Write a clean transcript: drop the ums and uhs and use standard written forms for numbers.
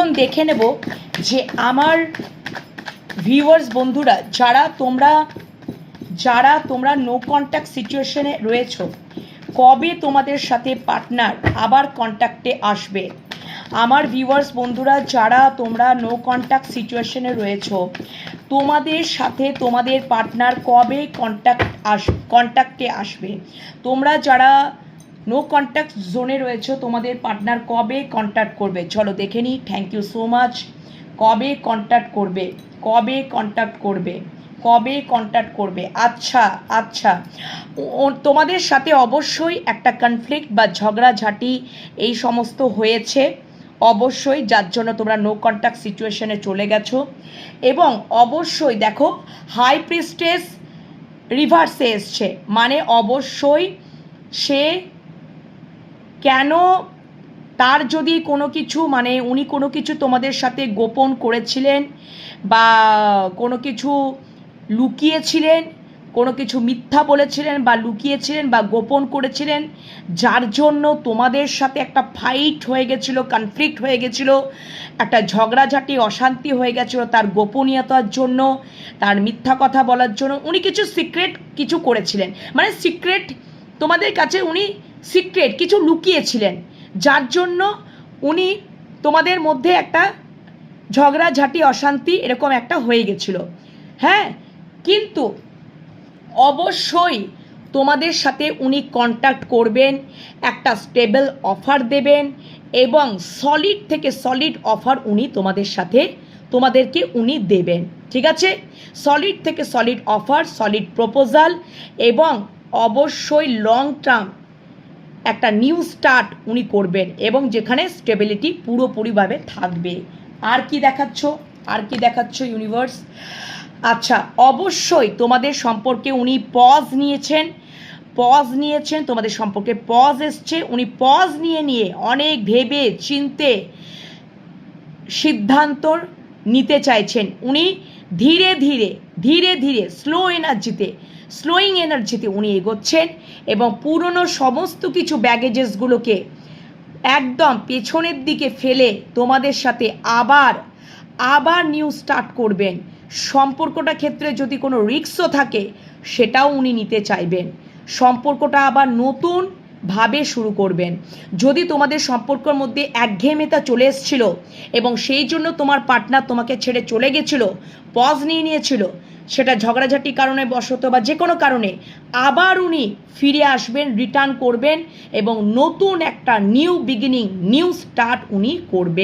এখন দেখে নেব যে আমার ভিউয়ার্স বন্ধুরা যারা তোমরা নো কন্ট্যাক্ট সিচুয়েশনে রয়েছো, কবে তোমাদের সাথে পার্টনার আবার কন্ট্যাক্টে আসবে। আমার ভিউয়ার্স বন্ধুরা যারা তোমরা নো কন্ট্যাক্ট সিচুয়েশনে রয়েছো, তোমাদের সাথে তোমাদের পার্টনার কবে কন্ট্যাক্টে আসবে। তোমরা যারা নো কন্ট্যাক্ট জোনে রয়েছো, তোমাদের পার্টনার কবে কন্ট্যাক্ট করবে চলো দেখে নিই। Thank you so much. কবে কন্ট্যাক্ট করবে, কবে কন্ট্যাক্ট করবে, কবে কন্ট্যাক্ট করবে। আচ্ছা আচ্ছা, তোমাদের সাথে অবশ্যই একটা কনফ্লিক্ট বা ঝগড়াঝাটি এই সমস্ত হয়েছে অবশ্যই, যার জন্য তোমরা নো কন্ট্যাক্ট সিচুয়েশনে চলে গেছো। এবং অবশ্যই দেখো হাই প্রিস্টেস রিভার্সে এসছে, মানে অবশ্যই সে কেন, তার যদি কোনো কিছু মানে উনি কোনো কিছু তোমাদের সাথে গোপন করেছিলেন বা কোনো কিছু লুকিয়েছিলেন, কোনো কিছু মিথ্যা বলেছিলেন বা লুকিয়েছিলেন বা গোপন করেছিলেন, যার জন্য তোমাদের সাথে একটা ফাইট হয়ে গেছিলো, কনফ্লিক্ট হয়ে গেছিলো, একটা ঝগড়াঝাটি অশান্তি হয়ে গেছিলো তার গোপনীয়তার জন্য, তার মিথ্যা কথা বলার জন্য। উনি কিছু সিক্রেট কিছু করেছিলেন, মানে সিক্রেট তোমাদের কাছে উনি সিক্রেট কিছু লুকিয়েছিলেন, যার জন্য উনি তোমাদের মধ্যে একটা ঝগড়াঝাটি অশান্তি এরকম একটা হয়ে গেছিলো। হ্যাঁ, কিন্তু অবশ্যই তোমাদের সাথে উনি কন্ট্যাক্ট করবেন, একটা স্টেবল অফার দেবেন এবং সলিড থেকে সলিড অফার উনি তোমাদেরকে উনি দেবেন। ঠিক আছে, সলিড থেকে সলিড অফার, সলিড প্রপোজাল এবং অবশ্যই লং টার্ম একটা নিউ স্টার্ট উনি করবেন এবং যেখানে স্টেবিলিটি পুরোপুরিভাবে থাকবে। আর কি দেখাচ্ছ ইউনিভার্স। আচ্ছা, অবশ্যই তোমাদের সম্পর্কে উনি পজ নিয়েছেন, তোমাদের সম্পর্কে পজ এসছে। উনি পজ নিয়ে অনেক ভেবে চিনতে সিদ্ধান্ত নিতে চাইছেন। উনি ধীরে ধীরে স্লোয়িং এনার্জিতে উনি এগোচ্ছেন এবং পুরনো সমস্ত কিছু ব্যাগেজেসগুলোকে একদম পেছনের দিকে ফেলে তোমাদের সাথে আবার নিউ স্টার্ট করবেন। সম্পর্কটা ক্ষেত্রে যদি কোনো রিস্কও থাকে সেটাও উনি নিতে চাইবেন, সম্পর্কটা আবার নতুনভাবে শুরু করবেন। যদি তোমাদের সম্পর্কের মধ্যে একঘেয়েমিতা চলে এসেছিল এবং সেই জন্য তোমার পার্টনার তোমাকে ছেড়ে চলে গেছিলো, পজ নিয়েছিল, সেটা ঝগড়াঝাটি কারণে বশত বা যে কোনো কারণে, আবার উনি ফিরে আসবেন, রিটার্ন করবেন এবং নতুন একটা নিউ বিগিনিং, নিউ স্টার্ট উনি করবেন।